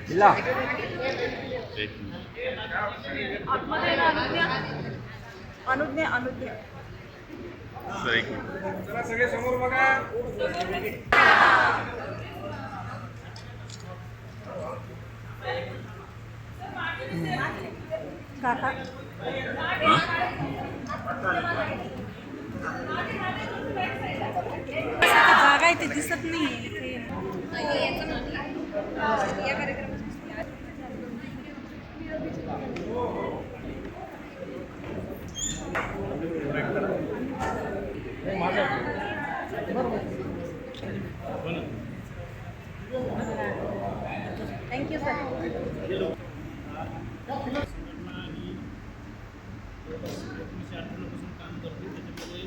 जिल्हा आतमध्ये ना अनुज्ञा अनुज्ञा चला सगळे समोर बघा. काका जागा आहे ते दिसत नाही या कार्यक्रमात थँक्यू सर. पासून काम करतो. त्याच्यामध्ये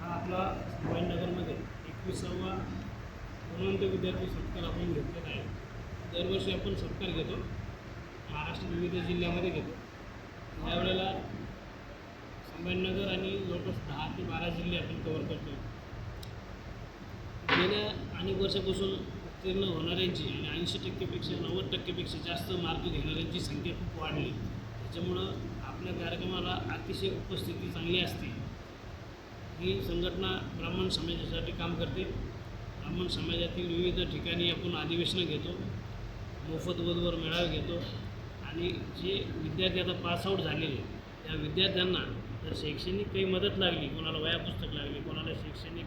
हा आपला संभाजीनगरमध्ये 21वा गुणवंत विद्यार्थी सत्कार आपण घेतलेला आहे. दरवर्षी आपण सत्कार घेतो, महाराष्ट्र विविध जिल्ह्यामध्ये घेतो. यावेळेला संभाजीनगर आणि जवळपास 10 ते 12 जिल्हे आपण कव्हर करतो. गेल्या अनेक वर्षापासून उत्तीर्ण होणाऱ्यांची आणि 80% 90% जास्त मार्क घेणाऱ्यांची संख्या खूप वाढली. त्याच्यामुळं आपल्या कार्यक्रमाला अतिशय उपस्थिती चांगली असते. ही संघटना ब्राह्मण समाजासाठी काम करते. ब्राह्मण समाजातील विविध ठिकाणी आपण अधिवेशनं घेतो, मोफत वधूवर मेळावे घेतो आणि जे विद्यार्थी आता पासआउट झालेले त्या विद्यार्थ्यांना जर शैक्षणिक काही मदत लागली, कोणाला वह्या पुस्तक लागली, कोणाला शैक्षणिक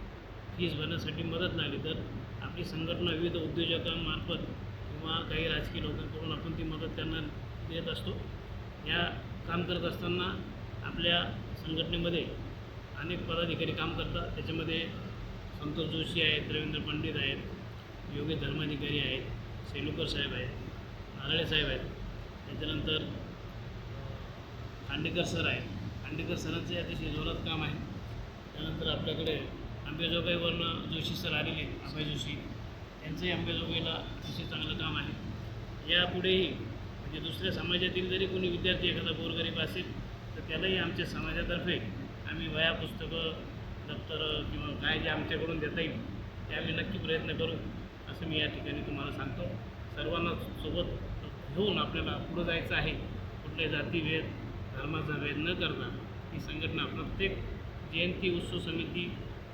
फीस भरण्यासाठी मदत लागली, तर आपली संघटना विविध उद्योजकांमार्फत किंवा काही राजकीय लोकांकडून आपण ती मदत त्यांना देत असतो. या काम करत असताना आपल्या संघटनेमध्ये अनेक पदाधिकारी काम करतात. त्याच्यामध्ये संतोष जोशी आहेत, रवींद्र पंडित आहेत, योगेश धर्माधिकारी आहेत, सेलुकर साहेब आहेत, नारळे साहेब आहेत. त्याच्यानंतर खांडेकर सर आहेत. खांडेकर सरांचे अतिशय जोरात काम आहे. त्यानंतर आपल्याकडे अंबेजोगाईवरनं जोशी सर आलेले, अभय जोशी, यांचंही अंबेजोगाईला अतिशय चांगलं काम आहे. यापुढेही म्हणजे दुसऱ्या समाजातील जरी कोणी विद्यार्थी एखादा गोरगरीब असेल तर त्यालाही आमच्या समाजातर्फे आम्ही वह्या पुस्तकं, दप्तरं किंवा काय जे आमच्याकडून देता येईल ते आम्ही नक्की प्रयत्न करू, असं मी या ठिकाणी तुम्हाला सांगतो. सर्वांना सोबत घेऊन आपल्याला पुढं जायचं आहे. कुठल्याही जातीभेद, धर्माचा भेद न करता ही संघटना प्रत्येक जयंती, उत्सव समिती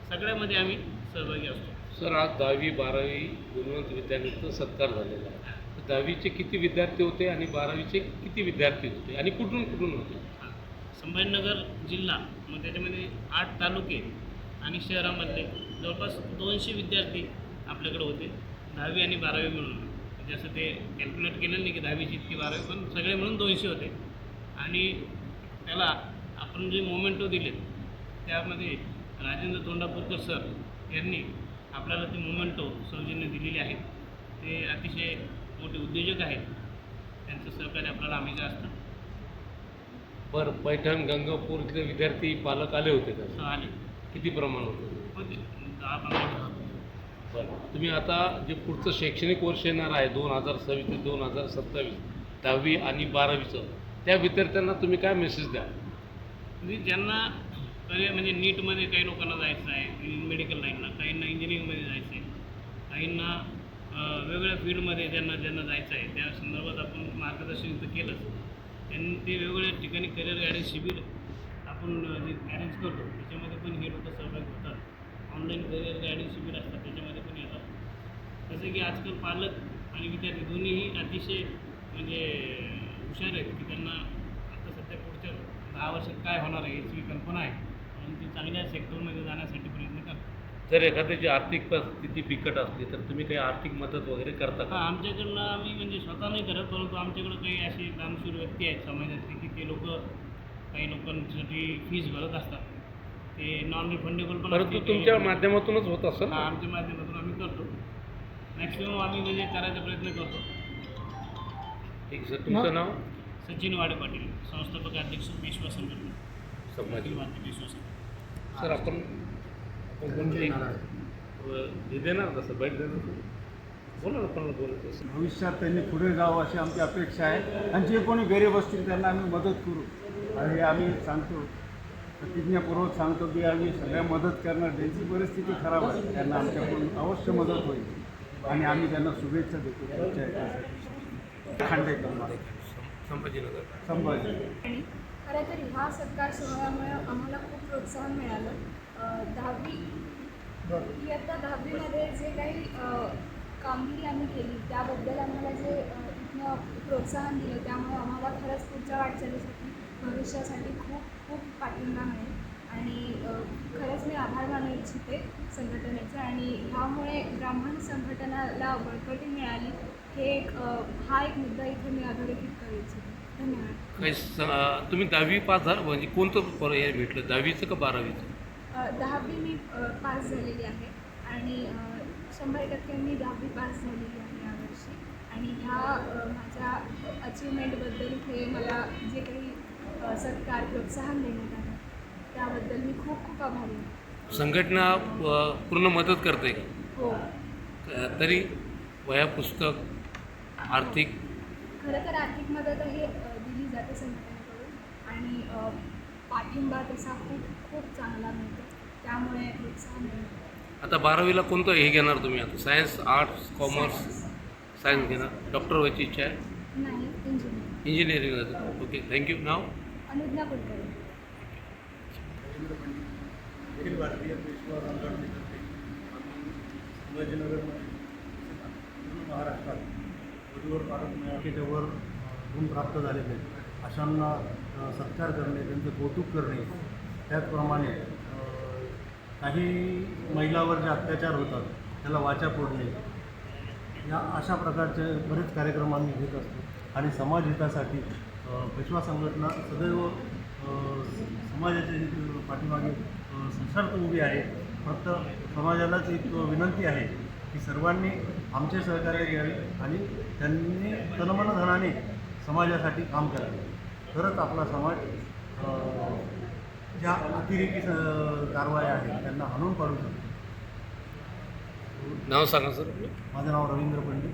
सगळ्यामध्ये आम्ही सहभागी असतो. सर, आज 10वी 12वी गुणवंत विद्यार्थ्यांचा सत्कार झालेला आहे. 10वीचे किती विद्यार्थी होते आणि 12वीचे किती विद्यार्थी होते आणि कुठून कुठून होते? संभाजीनगर जिल्हा, मग त्याच्यामध्ये 8 तालुके आणि शहरामधले जवळपास 200 विद्यार्थी आपल्याकडे होते, 10वी आणि 12वी मिळून. म्हणजे असं ते कॅल्क्युलेट केलं नाही की 10वीची इतकी 12वी, पण सगळे मिळून 200 होते. आणि त्याला आपण जे मोमेंटो दिले त्यामध्ये राजेंद्र तोंडापूरकर सर यांनी आपल्याला ते मोमेंटो सौजन्य दिलेले आहेत. ते अतिशय मोठे उद्योजक आहेत, त्यांचं सहकार्य आपल्याला हमेशा असतं. बरं, पैठण गंगापूर इथले विद्यार्थी पालक आले होते का? आले किती प्रमाण होतं? होते 10-15. बरं, तुम्ही आता जे पुढचं शैक्षणिक वर्ष येणार आहे 2026 ते 2027, 10वी आणि 12वीचं, त्या विद्यार्थ्यांना तुम्ही काय मेसेज द्या? म्हणजे ज्यांना करिअर म्हणजे नीटमध्ये काही लोकांना जायचं आहे मेडिकल लाईनला, काहींना इंजिनिअरिंगमध्ये जायचं आहे, काहींना वेगवेगळ्या फील्डमध्ये ज्यांना जायचं आहे त्या संदर्भात आपण मार्गदर्शन तर केलंच. त्यांनी ते वेगवेगळ्या ठिकाणी करिअर गायडन्स शिबिर आपण जे अरेंज करतो त्याच्यामध्ये पण हे लोक सहभागी होतात. ऑनलाईन करिअर गायडन्स शिबिर असतात त्याच्यामध्ये पण येतात. जसं की आजकाल पालक आणि विद्यार्थी दोन्हीही अतिशय म्हणजे हुशार आहेत की त्यांना आता सध्या पुढच्या 10 वर्षात काय होणार आहे याची कल्पना आहे आणि ते चांगल्या सेक्टरमध्ये जाण्यासाठी प्रयत्न करतात. जर एखाद्याची आर्थिक परिस्थिती बिकट असली तर तुम्ही काही आर्थिक मदत वगैरे करता का? हां, आमच्याकडनं आम्ही म्हणजे स्वतः नाही करत, परंतु आमच्याकडं काही असे दानशूर व्यक्ती आहेत समाजातले की ते लोक काही लोकांसाठी फीस भरत असतात. ते नॉन रिफंडेबल पण परंतु असते. तुमच्या माध्यमातूनच होत असेल. हां, आमच्या माध्यमातून आम्ही करतो. मॅक्सिमम आम्ही म्हणजे करायचा प्रयत्न करतो. ठीक सर, तुमचं नाव? सचिन वाडे पाटील, संस्थापक अध्यक्ष पेशवा संघटना, संभाजी. पेशवा संघटना. सर, आपण हे देणार तसं भेट देणार, बोला ना, पण बोलायचं. भविष्यात त्यांनी पुढे जावं अशी आमची अपेक्षा आहे आणि जे कोणी गरीब असतील त्यांना आम्ही मदत करू आणि आम्ही सांगतो, प्रतिज्ञापूर्वक सांगतो की आम्ही सगळ्या मदत करणार. ज्यांची परिस्थिती खराब आहे त्यांना आमच्याकडून अवश्य मदत होईल आणि आम्ही त्यांना शुभेच्छा देतो पुढच्या याच्यासाठी. खांडेकर संभाजीनगर. संभाजी. आणि खरं तर ह्या सत्कार सोहळ्यामुळे आम्हाला खूप प्रोत्साहन मिळालं. 10वी इयत्ता 10वीमध्ये जे काही कामगिरी आम्ही केली त्याबद्दल आम्हाला जे इथनं प्रोत्साहन दिलं त्यामुळे आम्हाला खरंच पुढच्या वाटचालीसाठी भविष्यासाठी खूप खूप पाठिंबा मिळेल. आणि खरंच मी आभार मानू इच्छिते संघटनेचे. आणि ह्यामुळे ब्राह्मण संघटनाला बळकटी मिळाली हे हा एक मुद्दा इथे मी अधोरेखित करू इच्छिते. धन्यवाद. काही तुम्ही 10वी पास झालं म्हणजे कोणतं हे भेटलं, 10वीचं का 12वीचं? 10वी मी पास झालेली आहे आणि 100% मी 10वी पास झालेली आहे यावर्षी. आणि ह्या माझ्या अचिव्हमेंटबद्दल हे मला जे काही सरकार प्रोत्साहन देण्यात आलं त्याबद्दल मी खूप खूप आभारी आहे. संघटना पूर्ण मदत करते का? हो, तरी वह्या पुस्तक आर्थिक खरं तर आर्थिक मदतही दिली जाते संघटनेकडून आणि पाठिंबा तसा खूप खूप चांगला मिळतो त्यामुळे प्रोत्साहन मिळतं. आता 12वीला कोणतं हे घेणार तुम्ही आता? Science, arts, commerce? सायन्स घेणार. डॉक्टर व्हायची इच्छा आहे? नाही, इंजिनिअरिंग. इंजिनिअरिंग. Okay, thank you. नाव? अनुज्ञा कुलकर्णी. अखिल भारतीय पेशवा आंदोलनातर्फे आम्ही संभाजीनगरमध्ये पूर्ण महाराष्ट्रात वधूवर भारत मेळाव्यावर गुण प्राप्त झालेले आहेत अशांना सत्कार करणे, त्यांचं कौतुक करणे. त्याचप्रमाणे काही महिलावर जे अत्याचार होतात त्याला वाचा फोडणे या अशा प्रकारचे बरेच कार्यक्रम आम्ही घेत असतो. आणि समाजहितासाठी पेशवा संघटना सदैव समाजाच्या पाठीमागे सशर्त उभी आहे. फक्त समाजालाच एक विनंती आहे की सर्वांनी आमचे सहकार्य घ्यावे आणि त्यांनी तनमन धनाने समाजासाठी काम करावे. तरच आपला समाज ज्या अतिरेकी कारवाया आहेत त्यांना हाणून पाडू शकतो. नाव सांगा सर. माझं नाव रवींद्र पंडित.